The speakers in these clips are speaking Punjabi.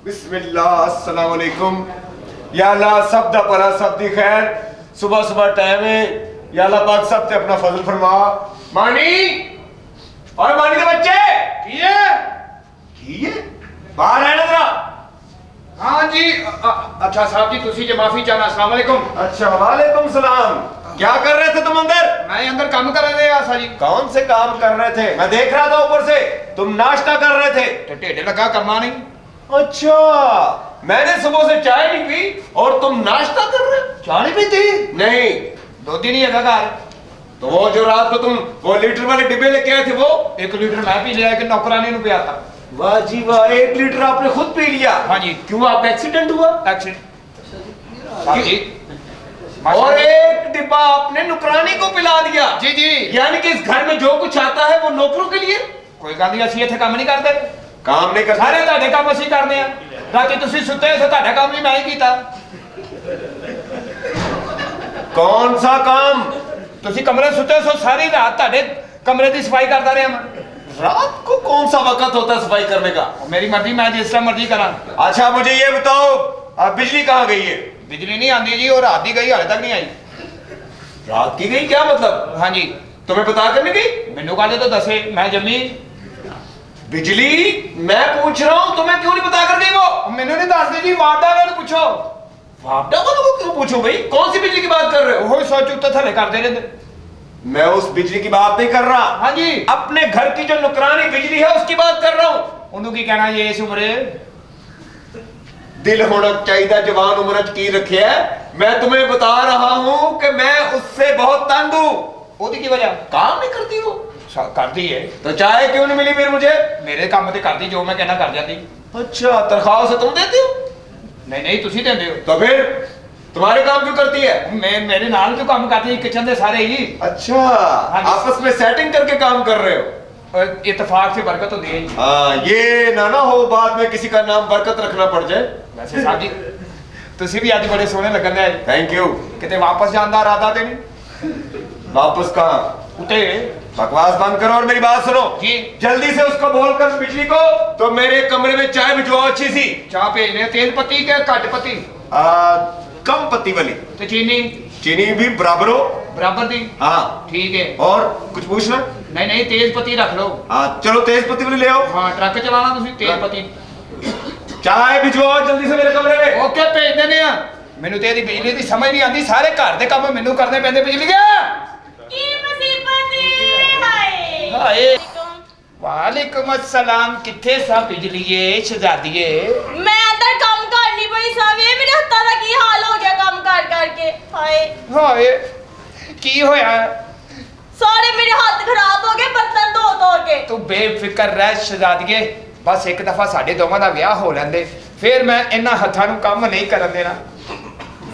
बिस्मिल्लाह अस्सलाम वालेकुम। या अल्लाह सब दा भला सब दी खैर। सुबह सुबह टाइम है, या अल्लाह पाक सब ते अपना फजल फरमा। मानी और मानी के बच्चे की है बाहर आना जरा। हाँ जी अच्छा साहब जी तुसी जे माफी चाहना। अस्सलाम वालेकुम। अच्छा वालेकुम सलाम। क्या कर रहे थे तुम अंदर? मैं अंदर काम कर रहे थे जी। कौन से काम कर रहे थे? मैं देख रहा था ऊपर से तुम नाश्ता कर रहे थे। तो टेढ़े लगा करना नहीं। अच्छा मैंने सुबह से चाय नहीं पी और तुम नाश्ता कर रहे हो? चाय नहीं पीती? नहीं। 2 दिन ही है घर। तो वो जो रात को तुम वो लीटर वाले डिब्बे लेके आए थे वो 1 लीटर मैं पी लिया कि नौकरानी ने पिया था। वाह जी वाह, 1 लीटर आपने खुद पी लिया? हाँ जी। क्यों आपका एक्सीडेंट हुआ? एक्सीडेंट। और 1 डिब्बा आपने नुकरानी को पिला दिया? जी जी। यानी कि इस घर में जो कुछ आता है वो नौकरों के लिए? कोई गल नहीं, ਅਸੀਂ ਇੱਥੇ ਕੰਮ ਨਹੀਂ ਕਰਦੇ। काम नहीं करते? ਸਾਰੇ ਤੁਹਾਡੇ ਕੰਮ ਅਸੀਂ ਕਰਦੇ ਆ। ਰਾਤੀ ਤੁਸੀਂ ਸੁੱਤੇ ਹੋ ਤੁਹਾਡਾ ਕੰਮ ਵੀ ਮੈਂ ਹੀ ਕੀਤਾ। कौन सा काम? ਤੁਸੀਂ ਕਮਰੇ ਸੁੱਤੇ ਸੋ ਸਾਰੀ ਰਾਤ ਤੁਹਾਡੇ ਕਮਰੇ ਦੀ ਸਫਾਈ ਕਰਦਾ ਰਿਹਾ ਮੈਂ। रात को कौन सा वक्त होता है सफाई करने का? मेरी मर्जी, मैं जिस तरह मर्जी करा। अच्छा मुझे ये बताओ अब बिजली कहाँ गई है? बिजली नहीं आती जी और रात की गई हाले तक नहीं आई। रात की गई क्या मतलब? हाँ जी। तुम्हें बता कर नहीं गई? मैनू कहते तो दसे, मैं जमी। बिजली मैं पूछ रहा हूँ तुम्हें क्यों नहीं बता कर गई वो? मैनू नहीं दसते जी, वार्डा वाले पूछो। वापडा वालों को क्यों पूछो भाई? कौन सी बिजली की बात कर रहे हो? वो सोच उत्ते थले करते रहते। मैं उस बिजली की बात नहीं कर रहा। हाँ जी। अपने घर की जो नुकरानी बिजली है उसकी बात कर रहा हूँ। उन्होंने की कहना ये इस उम्र दिल होना चाहिए जवान उम्र च की रखे है। मैं तुम्हें बता रहा हूँ कि मैं उससे बहुत तंग हूँ। ओदी की वजह काम नहीं करती वो? करती है। तो चाय क्यों नहीं मिली फिर मुझे? मेरे काम ते करती, जो मैं कहना कर जाती। अच्छा तनख्वाह से तुम देते हो? नहीं नहीं तुसी देंदे हो। तो फिर तुम्हारे काम क्यों करती है? मैं मेरे नाल जो काम करती है किचन दे सारे ही। अच्छा हाँ जी। आपस में सेटिंग करके काम कर रहे हो? इत्तेफाक से बरकत होती है। हाँ ये ना हो बाद में किसी का नाम बरकत रखना पड़ जाए। वैसे साहब जी तुसी भी आज बड़े सोहने लगन दे। Thank you. किते वापस जान दा इरादा ते नहीं? वापस कहाँ? उते बकवास बंद करो और मेरी बात सुनो जी। जल्दी से उसको बोलकर बिजली को तो मेरे कमरे में चाय भिजवाओ अच्छी सी। चाह भेजने तेज पत्ती के घट पत्ती? कम पत्ती वाली। तो चीनी? चीनी भी बराबर हो? बराबर दी। हाँ ठीक है। और कुछ पूछना? नहीं नहीं तेज पत्ती रख लो। हाँ चलो तेज पत्ती वाली ले आओ। हाँ ट्रक चलाना तुसी तेज पत्ती। चाय भिजवाओ जल्दी से मेरे कमरे में। ओके भेज देने आ। मैनू तेरी बिजली दी समझ नहीं आती, सारे घर दे काम मैनू करने पैंदे। बिजली गया की मुसीबत हाय। हाय वालेकुम अस्सलाम। किथे सा बिजलीए शहजादीए? मैं अंदर काम करनी पई सावे, मेरे हत्था दा की हाल हो गया काम कर करके। हाय हाय की होया? सारे मेरे हाथ खराब हो गए बर्तन धो धो के। तू बेफिक्र रह शहजादीए, बस एक दफा साडे दोवां दा विआह हो लैंदे फिर मैं इन्हां हत्थां नूं काम नहीं करन देना।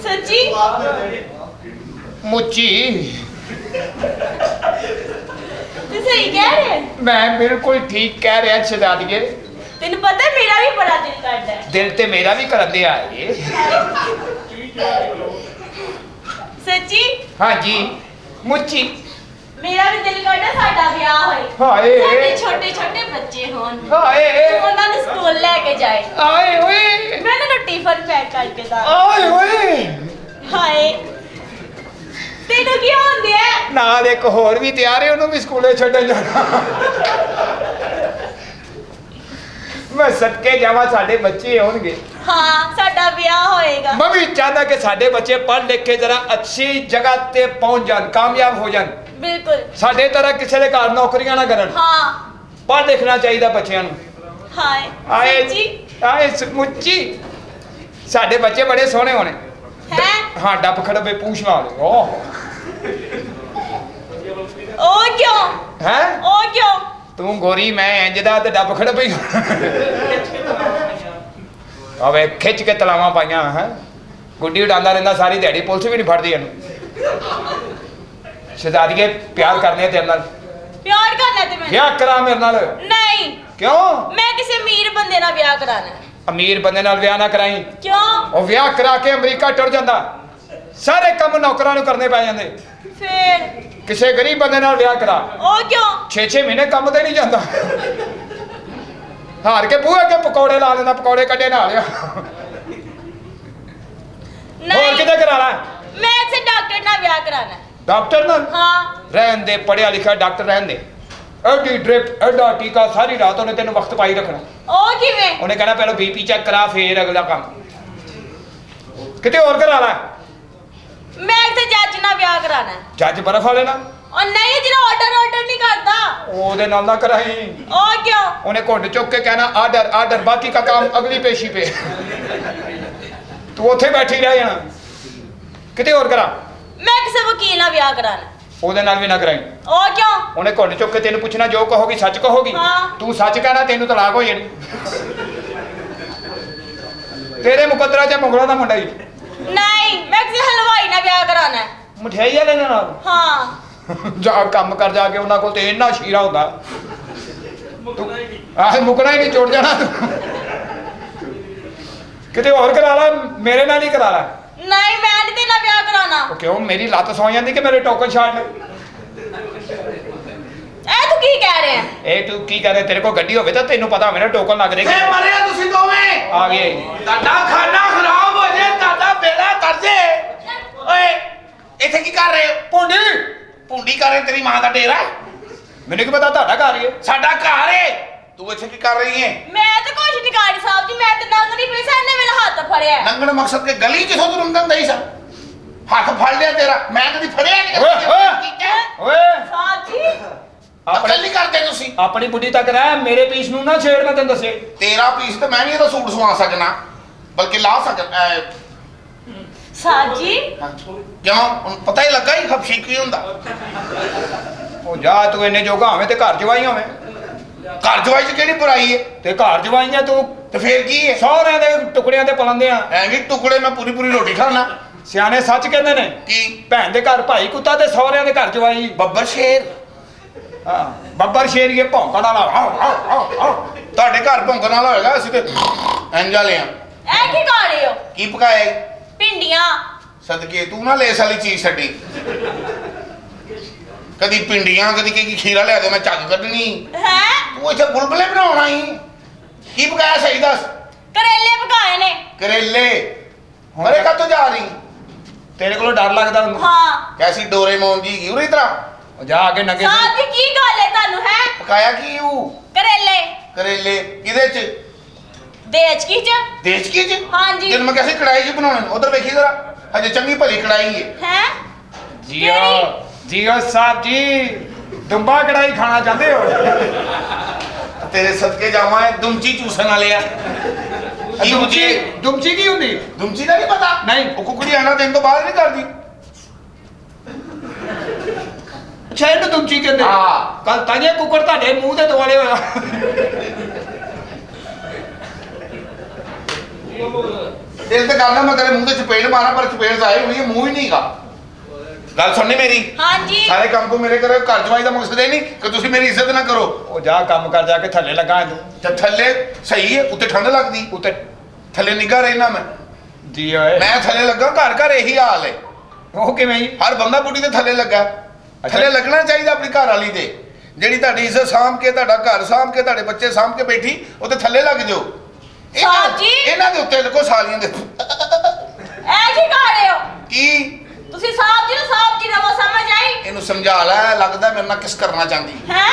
सच्ची? मुच्ची तू सही कह रहे? मैं बिल्कुल ठीक कह रहा शहजादीए। तेन पता है मेरा भी बड़ा दिल करता है। दिल ते मेरा भी करन दे आए। सच्ची? हाँ जी मुच्ची। मेरा भी दिल करता साडा ब्याह होए। हाय साडे छोटे छोटे बच्चे होन। हाय ਉਹਨਾਂ ਨੂੰ ਸਕੂਲ ਲੈ ਕੇ ਜਾਏ। आए ओए ਮੈਂ ਇਹਨਾਂ ਨੂੰ ਟਿਫਨ ਪੈਕ ਕਰਕੇ ਦਾ। आए ओए ਹਾਏ ਤੈਨੂੰ ਕੀ ਹੁੰਦਿਆ? ਨਾਲ ਇੱਕ ਹੋਰ ਵੀ ਤਿਆਰ ਹੈ, ਉਹਨੂੰ ਵੀ ਸਕੂਲੇ ਛੱਡਣ ਜਾਣਾ। ਮੈਂ ਸਦਕੇ ਜਾਵਾਂ ਸਾਡੇ ਬੱਚੇ ਹੋਣਗੇ। ਹਾਂ ਸਾਡਾ ਵਿਆਹ ਹੋਏਗਾ। ਮੈਂ ਵੀ ਚਾਹਦਾ ਕਿ ਸਾਡੇ ਬੱਚੇ ਪੜ੍ਹ ਲਿਖ ਕੇ ਜਰਾ ਅੱਛੀ ਜਗ੍ਹਾ ਤੇ ਪਹੁੰਚ ਜਾਣ, ਕਾਮਯਾਬ ਹੋ ਜਾਣ। ਬਿਲਕੁਲ। ਸਾਡੇ ਤਰ੍ਹਾਂ ਕਿਸੇ ਦੇ ਘਰ ਨੌਕਰੀਆਂ ਨਾ ਕਰਨ। ਹਾਂ ਪੜ੍ਹ ਲਿਖਣਾ ਚਾਹੀਦਾ ਬੱਚਿਆਂ ਨੂੰ। ਹਾਏ ਆਏ ਸੱਚੀ? ਆਏ ਸਮੁੱਚੀ ਸਾਡੇ ਬੱਚੇ ਬੜੇ ਸੋਹਣੇ ਹੋਣੇ। ਹੈ ਹਾਂ ਡੱਬ ਖੜਬੇ ਪੂਛ ਨਾਲ। ਓਹ ਉਹ ਕਿਉਂ? ਹੈ ਉਹ ਕਿਉਂ? ਤੂੰ ਗੋਰੀ ਮੈਂ ਇੰਜ ਦਾ ਤੇ ਡੱਬ ਖੜਬੇ ਆਵੇ ਖਿੱਚ ਕੇ ਤਲਾਵਾਂ ਪਾਈਆਂ ਹੈ। ਗੁੱਡੀ ਉਡਾਉਂਦਾ ਰਹਿੰਦਾ ਸਾਰੀ ਦਿਹਾੜੀ, ਪੁਲਿਸ ਵੀ ਨਹੀਂ ਫੜਦੀ ਇਹਨੂੰ। ਸ਼ਹਜ਼ਾਦੀਏ ਪਿਆਰ ਕਰਨੇ ਤੇਰੇ ਨਾਲ। ਪਿਆਰ ਕਰਨਾ ਤੇ ਮੈਂ ਵਿਆਹ ਕਰਾ ਮੇਰੇ ਨਾਲ। ਨਹੀਂ, ਕਿਉਂ? ਮੈਂ ਕਿਸੇ ਅਮੀਰ ਬੰਦੇ ਨਾਲ ਵਿਆਹ ਕਰਾਣਾ। ਅਮੀਰ ਬੰਦੇ ਨਾਲ ਵਿਆਹ ਨਾ ਕਰਾਈ। ਕਿਉਂ? ਉਹ ਵਿਆਹ ਕਰਾ ਕੇ ਅਮਰੀਕਾ ਟੁਰ ਜਾਂਦਾ, ਸਾਰੇ ਕੰਮ ਨੌਕਰਾਂ ਨੂੰ ਕਰਨੇ ਪੈ ਜਾਂਦੇ। ਫਿਰ ਕਿਸੇ ਗਰੀਬ ਬੰਦੇ ਨਾਲ ਵਿਆਹ ਕਰਾ, ਉਹ ਕਿਉਂ? 6-6 ਮਹੀਨੇ ਕੰਮ ਤੇ ਨਹੀਂ ਜਾਂਦਾ। ਹਾਰ ਕੇ ਬੂਹੇ ਅੱਗੇ ਪਕੌੜੇ ਲਾ ਲੈਂਦਾ, ਪਕੌੜੇ ਕੱਢੇ ਨਾਲ ਆ। ਹੋਰ ਕਿਤੇ ਕਰਾ ਲੈ? ਮੈਂ ਕਿਸੇ ਡਾਕਟਰ ਨਾਲ ਵਿਆਹ ਕਰਾਣਾ। ਡਾਕਟਰ ਨਾਲ? ਹਾਂ। ਰਹਿਣ ਦੇ, ਪੜਿਆ ਲਿਖਿਆ ਡਾਕਟਰ ਰਹਿਣ ਦੇ। ਐਡੀ ਡ੍ਰਿਪ, ਐਡਾ ਟੀਕਾ, ਸਾਰੀ ਰਾਤ ਉਹਨੇ ਤੈਨੂੰ ਵਕਤ ਪਾਈ ਰੱਖਣਾ। ਉਹ ਕਿਵੇਂ? ਉਹਨੇ ਕਹਿਣਾ ਪਹਿਲਾਂ ਬੀਪੀ ਚੈੱਕ ਕਰਾ, ਫੇਰ ਅਗਲਾ ਕੰਮ। ਕਿਤੇ ਹੋਰ ਕਰਾ ਲੈ। ਮੈਂ ਕਿਸੇ ਜੱਜ ਨਾਲ ਵਿਆਹ ਕਰਾਣਾ। ਜੱਜ ਬਰਫ ਵਾਲੇ ਨਾਲ? ਉਹ ਨਹੀਂ, ਜਿਹੜਾ ਆਰਡਰ ਨਹੀਂ ਕਰਦਾ ਉਹਦੇ ਨਾਲ ਨਾ ਕਰਾਈ। ਉਹ ਕਿਉਂ? ਉਹਨੇ ਘੁੰਡ ਚੁੱਕ ਕੇ ਕਹਿਣਾ ਆਰਡਰ ਆਰਡਰ, ਬਾਕੀ का काम अगली पेशी पे। ਤੂੰ ਉੱਥੇ ਬੈਠੀ ਰਹਿ ਜਾਣਾ। ਕਿਤੇ ਹੋਰ ਕਰਾ। ਮੈਂ ਕਿਸੇ ਵਕੀਲ ਨਾਲ ਵਿਆਹ ਕਰਾਣਾ। ਉਹਦੇ ਨਾਲ ਵੀ ਨਾ ਕਰਾਈ। ਉਹ ਕਿਉਂ? ਉਹਨੇ ਘੁੰਡ ਚੁੱਕ ਕੇ ਤੈਨੂੰ ਪੁੱਛਣਾ, ਜੋ ਕਹੋਗੀ ਸੱਚ ਕਹੋਗੀ। ਹਾਂ। ਤੂੰ ਸੱਚ ਕਹਿਣਾ, ਤੈਨੂੰ ਤਲਾਕ ਹੋ ਜਾਣੀ। ਤੇਰੇ ਮੁਕੱਦਰਾਂ 'ਚ ਮੁਗਲਾਂ ਦਾ ਮੁੰਡਾ ਹੀ। ਨਹੀਂ, ਮੈਂ ਕਿਸੇ ਹਲਵਾਈ ਨਾਲ ਵਿਆਹ ਕਰਾਣਾ। ਮਠਿਆਈ ਵਾਲੇ ਨਾਲ? ਹਾਂ। ਜਾ ਕੰਮ ਕਰ ਜਾ ਕੇ, ਉਹਨਾਂ ਕੋਲ ਤੇ ਇੰਨਾ ਸ਼ੀਰਾ ਹੁੰਦਾ। ਆਹ ਮੁਕਣਾ ਹੀ ਨਹੀਂ, ਚੁੱਟ ਜਾਣਾ ਤੂੰ। ਕਿਤੇ ਹੋਰ ਕਰਾ ਲੈ, ਮੇਰੇ ਨਾਲ ਹੀ ਕਰਾ ਲੈ। ਨਹੀਂ, ਮੈਂ ਨਹੀਂ ਤੇਰੇ ਨਾਲ ਵਿਆਹ ਕਰਾਣਾ। ਉਹ ਕਿਉਂ? ਮੇਰੀ ਲੱਤ ਸੌ ਜਾਂਦੀ ਕਿ ਮੇਰੇ ਟੋਕਨ ਛਾੜ ਲੈ। ਇਹ ਤੂੰ ਕੀ ਕਹਿ ਰਿਹਾ? ਇਹ ਤੂੰ ਕੀ ਕਰੇ? ਤੇਰੇ ਕੋਲ ਗੱਡੀ ਹੋਵੇ ਤਾਂ ਤੈਨੂੰ ਪਤਾ ਹੋਵੇ ਨਾ, ਟੋਕਨ ਲੱਗ ਜਾਏਗਾ। ਫੇ ਮਰਿਆ ਤੁਸੀਂ ਦੋਵੇਂ। ਆ ਗਏ। ਤੁਹਾਡਾ ਖਾਣਾ ਖਰਾਬ ਹੋ ਜੇ, ਤੁਹਾਡਾ ਬੇੜਾ ਕਰ ਜੇ। ਓਏ ਇੱਥੇ ਕੀ ਕਰ ਰਹੇ ਹੋ? ਪੁੰਡੀ ਪੁੰਡੀ ਕਰ ਰਹੇ? ਤੇਰੀ ਮਾਂ ਦਾ ਡੇਰਾ? ਮੈਨੂੰ ਕੀ ਪਤਾ ਤੁਹਾਡਾ ਘਰ ਹੀ ਹੈ। ਸਾਡਾ ਘਰ ਏ। ਤੂੰ ਇੱਥੇ ਕੀ ਕਰ ਰਹੀ ਹੈ? ਮੈਂ ਤਾਂ ਕੁਛ ਨਹੀਂ ਕਾੜੀ ਸਾਹਿਬ ਜੀ, ਮੈਂ ਤੇ ਨੰਗ ਨਹੀਂ ਪਈ ਸੀ, ਇਹਨੇ ਮੇਰਾ ਹੱਥ ਫੜਿਆ। ਨੰਗਣ ਮਕਸਦ ਕੇ ਗਲੀ ਜਿੱਥੋਂ ਤੂੰ ਰੰਗਣ ਦਈ ਸਾ, ਹੱਥ ਫੜ ਲਿਆ ਤੇਰਾ। ਮੈਂ ਕਦੀ ਫੜਿਆ ਨਹੀਂ। ਓਏ ਸਾਹਿਬ ਜੀ, ਅਕਲ ਨਹੀਂ ਕਰਦੇ ਤੁਸੀਂ। ਆਪਣੀ ਬੁੱਢੀ ਤੱਕ ਰਹਿ, ਮੇਰੇ ਪੀਸ ਨੂੰ ਨਾ ਛੇੜ, ਮੈਂ ਤੈਨੂੰ ਦੱਸੇ। ਤੇਰਾ ਪੀਸ ਤੇ ਮੈਂ ਵੀ ਇਹਦਾ ਸੂਟ ਸਵਾ ਸਕਣਾ, ਬਲਕਿ ਲਾ ਸਕਣਾ। ਸਾਹਿਬ ਜੀ, ਕਿਉਂ? ਹੁਣ ਪਤਾ ਹੀ ਲੱਗਾ ਹੀ ਖਪਸ਼ੀ ਕੀ ਹੁੰਦਾ। ਉਹ ਜਾ, ਤੂੰ ਇੰਨੇ ਜੋਗਾ ਹੋਵੇਂ ਤੇ ਘਰ ਜਵਾਈ ਹੋਵੇਂ। ਘਰ ਜਵਾਈ ਚ ਕਿਹੜੀ ਬੁਰਾਈ ਏ? ਤੇ ਘਰ ਜਵਾਈਆਂ ਤੂੰ ਤੇ ਫੇਰ ਕੀ ਏ? ਸਹੁਰਿਆਂ ਦੇ ਟੁਕੜਿਆਂ ਤੇ ਪਲੰਦੇ ਆ। ਐਵੇਂ ਟੁਕੜੇ ਮੈਂ ਪੂਰੀ ਪੂਰੀ ਰੋਟੀ ਖਾਣਾ। ਸਿਆਣੇ ਸੱਚ ਕਹਿੰਦੇ ਨੇ, ਕੀ? ਭੈਣ ਦੇ ਘਰ ਭਾਈ ਕੁੱਤਾ ਤੇ ਸਹੁਰਿਆਂ ਦੇ ਘਰ ਜਵਾਈ। ਬੱਬਰ ਸ਼ੇਰ। ਹਾਂ, ਬੱਬਰ ਸ਼ੇਰੀਏ ਭੌਂਕਣ ਵਾਲਾ। ਤੁਹਾਡੇ ਘਰ ਭੌਂਕਣ ਵਾਲਾ ਹੋਏਗਾ, ਅਸੀਂ ਤੇ ਇੰਜ ਵਾਲੇ ਆ। ਇਹ ਕੀ ਕਰ ਰਹੇ ਹੋ? ਕੀ ਪਕਾਇਆ ਈ? ਪਿੰਡੀਆਂ। ਸਦਕੇ ਤੂੰ ਨਾ ਲੇਸ ਵਾਲੀ ਚੀਜ਼ ਛੱਡੀ। ਕਦੀ ਪਿੰਡੀਆਂ, ਕਦੀ ਕੀ ਖੀਰਾ ਲਿਆ ਦੇ, ਮੈਂ ਝੱਗ ਕੱਢਣੀ। ਹੈ? ਤੂੰ ਇੱਥੇ ਬੁਲਬੁਲੇ ਬਣਾਉਣਾ ਹੀ। ਕੀ ਪਕਾਇਆ ਸਹੀ ਦੱਸ। ਕਰੇਲੇ ਪਕਾਏ ਨੇ। ਕਰੇਲੇ? ਮਰੇ ਕਾਤੋਂ ਜਾ ਰਹੀ? ਤੇਰੇ ਕੋਲੋਂ ਡਰ ਲੱਗਦਾ ਉਹਨੂੰ? ਹਾਂ। ਕੈਸੀ ਡੋਰੇਮੋਨ ਜੀ ਕੀ ਉਰੀ ਤਰ੍ਹਾਂ? ਉਹ ਜਾ ਕੇ ਨੰਗੇ ਸਾਹਿਬ ਜੀ, ਕੀ ਗੱਲ ਹੈ ਤੁਹਾਨੂੰ? ਹੈ ਪਕਾਇਆ ਕੀ ਉਹ? ਕਰੇਲੇ। ਕਰੇਲੇ ਕਿਹਦੇ ਚ? ਦੇਚ ਕੀ ਚ? ਦੇਚਕੀ ਚ? ਹਾਂਜੀ। ਜਦ ਮੈਂ ਕੈਸੇ ਕੜਾਈ ਚ ਬਣਾਉਣੇ, ਉਧਰ ਵੇਖੀ ਜ਼ਰਾ, ਹਜੇ ਚੰਗੀ ਭਲੀ ਕੜਾਈ ਏ। ਹੈ? ਜੀਓ ਜੀਓ ਸਾਹਿਬ ਜੀ, ਦੁੰਬਾ ਕੜਾਈ ਖਾਣਾ ਚਾਹੁੰਦੇ ਹੋ? ਤੇਰੇ ਸਦਕੇ ਜਾਵਾਂ, ਇਹ ਦੁਮਚੀ ਚੂਸਣ ਵਾਲੇ ਆ। ਕੀ ਹੁੰਦੀ ਏ? ਦੁਮਚੀ ਕੀ ਹੁੰਦੀ? ਦੁਮਚੀ ਦਾ ਨਹੀਂ ਪਤਾ? ਨਹੀਂ। ਉਹ ਕੁਕੜੀ ਆਂਡਾ ਦੇਣ ਤੋਂ ਬਾਅਦ ਨਹੀਂ ਕਰਦੀ। ਅੱਛਾ, ਇਹਨੂੰ ਦੁਮਚੀ ਕਹਿੰਦੇ? ਹਾਂ। ਕੱਲ ਤਾਂਜੇ ਕੁੱਕੜ ਤੁਹਾਡੇ ਮੂੰਹ ਦੇ ਦੁਆਲੇ ਹੋਇਆ। ਦਿਲ ਤੇ ਕਰਨਾ ਮੈਂ ਤੇਰੇ ਮੂੰਹ ਤੇ ਚਪੇੜ ਮਾਰਾਂ, ਪਰ ਚਪੇੜ ਜ਼ਾਹਿਰ ਹੋਈ ਹੈ, ਮੂੰਹ ਹੀ ਨਹੀਂਗਾ। ਗੱਲ ਸੁਣਨੀ ਮੇਰੀ। ਹਾਂਜੀ। ਸਾਰੇ ਕੰਮ ਕੋ ਮੇਰੇ ਕਰੇ। ਘਰ ਜਵਾਈ ਦਾ ਮਕਸਦ ਇਹ ਨਹੀਂ ਕਿ ਤੁਸੀਂ ਮੇਰੀ ਇੱਜ਼ਤ ਨਾ ਕਰੋ। ਉਹ ਜਾ ਕੰਮ ਕਰ, ਜਾ ਕੇ ਥੱਲੇ ਲੱਗਾ ਤੂੰ। ਤੇ ਥੱਲੇ ਸਹੀ ਹੈ, ਉੱਤੇ ਠੰਡ ਲੱਗਦੀ। ਉੱਤੇ ਥੱਲੇ ਨਿੱਘਾ ਰਹਿਣਾ ਮੈਂ। ਜੀ ਓਏ, ਮੈਂ ਥੱਲੇ ਲੱਗਾ, ਘਰ ਘਰ ਇਹੀ ਹਾਲ ਹੈ। ਉਹ ਕਿਵੇਂ ਜੀ? ਹਰ ਬੰਦਾ ਬੁੱਢੀ ਦੇ ਥੱਲੇ ਲੱਗਾ। ਥੱਲੇ ਲੱਗਣਾ ਚਾਹੀਦਾ ਆਪਣੀ ਘਰ ਵਾਲੀ ਦੇ। ਜਿਹੜੀ ਤੁਹਾਡੀ ਇੱਜ਼ਤ ਸਾਂਭ ਕੇ, ਤੁਹਾਡਾ ਘਰ ਸਾਂਭ ਕੇ, ਤੁਹਾਡੇ ਬੱਚੇ ਸਾਂਭ ਕੇ ਬੈਠੀ, ਉਹਦੇ ਥੱਲੇ ਲੱਗ ਜਾਓ। ਸਾਹਿਬ ਜੀ। ਇਹਨਾਂ ਦੇ ਉੱਤੇ ਲੱਗੋ ਸਾਲੀਆਂ ਦੇ। ਇਹ ਕੀ ਕਰ ਰਹੇ ਹੋ? ਕੀ? ਤੁਸੀਂ ਸਾਹਿਬ ਜੀ ਨੂੰ ਸਾਹਿਬ ਜੀ ਰਵੋ, ਸਮਝ ਆਈ? ਇਹਨੂੰ ਸਮਝਾ ਲੈ, ਲੱਗਦਾ ਮੇਰੇ ਨਾਲ ਕਿਸ ਕਰਨਾ ਚਾਹੁੰਦੀ। ਹੈ?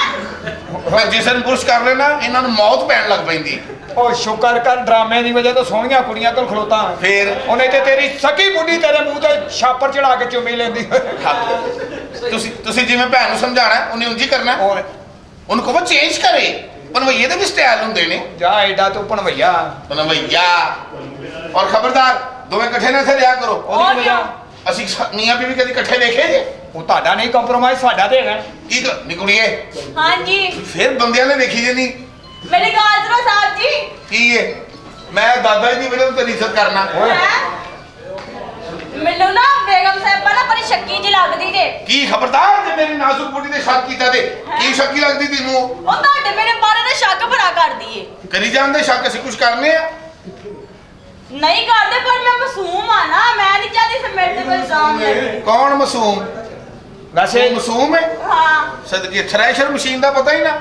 ਮੈਂ ਜਿਸ ਦਿਨ ਬੁਰਸ਼ ਕਰ ਲੈਣਾ, ਇਹਨਾਂ ਨੂੰ ਮੌਤ ਪੈਣ ਲੱਗ ਪੈਂਦੀ। ਉਹ ਸ਼ੁਕਰ ਕਰ, ਡਰਾਮੇ ਦੀ ਵਜ੍ਹਾ ਤੋਂ ਸੋਹਣੀਆਂ ਕੁੜੀਆਂ ਕੋਲ ਖਲੋਤਾ। ਫੇਰ ਉਹਨੇ ਤੇ ਤੇਰੀ ਸਕੀ ਬੁੱਢੀ ਤੇਰੇ ਮੂੰਹ ਤੇ ਛਾਪਰ ਚੜਾ ਕੇ ਚੁੰਮੀ ਲੈਂਦੀ। ਤੁਸੀਂ ਜਿਵੇਂ ਭੈਣ ਨੂੰ ਸਮਝਾਣਾ, ਉਹਨੇ ਉਂਝ ਹੀ ਕਰਨਾ। ਹੋਰ ਉਹਨੂੰ ਕਹੋ ਚੇਂਜ ਕਰੇ। ਪਨਵਈਏ ਦੇ ਵੀ ਸਟਾਈਲ ਹੁੰਦੇ ਨੇ। ਜਾ ਐਡਾ ਤੂੰ ਭਣਵਈਆ। ਪਨਵਈਆ। ਔਰ ਖਬਰਦਾਰ, ਦੋਵੇਂ ਇਕੱਠੇ ਨਾ ਇੱਥੇ ਰਿਹਾ ਕਰੋ। ਉਹਦੀ ਵਜ੍ਹਾ ਅਸੀਂ ਮੀਆਂ ਬੀਵੀ ਕਦੀ ਇਕੱਠੇ ਦੇਖੇ ਜੇ? ਉਹ ਤੁਹਾਡਾ ਨਹੀਂ ਕੰਪਰੋਮਾਈਜ਼, ਸਾਡਾ ਤੇ ਹੈਗਾ। ਕੀ ਨਿਕਲੀਏ? ਹਾਂਜੀ। ਫਿਰ ਬੰਦਿਆਂ ਨੇ ਵੇਖੀ ਜੇ ਨਹੀਂ। ਮੇਰੀ ਗੱਲ ਸੁਣੋ ਸਾਹਿਬ ਜੀ। ਕੀ ਏ? ਮੈਂ ਦਾਦਾ ਜੀ ਦੀ ਵਜ੍ਹਾ ਤੋਂ ਤੇਰੀ ਇੱਜ਼ਤ ਕਰਨਾ। ਮੈਨੂੰ ਨਾ ਬੇਗਮ ਸਾਹਿਬਾ ਨਾ ਬੜੀ ਸ਼ੱਕੀ ਜਿਹੀ ਲੱਗਦੀ ਜੇ। ਕੀ ਖਬਰਦਾਰ, ਜੇ ਮੇਰੀ ਨਾਜ਼ੁਕ ਬੁੱਢੀ ਤੇ ਸ਼ੱਕ ਕੀਤਾ ਤੇ ਕੀ ਸ਼ੱਕੀ ਲੱਗਦੀ ਤੈਨੂੰ? ਉਹ ਤੁਹਾਡੇ ਮੇਰੇ ਬਾਰੇ ਨਾ ਸ਼ੱਕ ਬੜਾ ਕਰਦੀ ਏ। ਕਰੀ ਜਾਂਦੇ ਸ਼ੱਕ, ਅਸੀਂ ਕੁਝ ਕਰਨੇ ਆ? ਨਹੀਂ ਕਰਦੇ, ਪਰ ਮੈਂ ਮਾਸੂਮ ਆ ਨਾ, ਮੈਂ ਨਹੀਂ ਚਾਹਦੀ ਸੇ ਮੇਰੇ ਤੇ ਕੋਈ ਇਲਜ਼ਾਮ ਲੱਗੇ। ਕੌਣ ਮਾਸੂਮ? ਵੈਸੇ ਮਾਸੂਮ ਹੈ? ਹਾਂ। ਸਦਕੇ ਥ੍ਰੈਸ਼ਰ ਮਸ਼ੀਨ ਦਾ ਪਤਾ ਹੀ ਨਾ।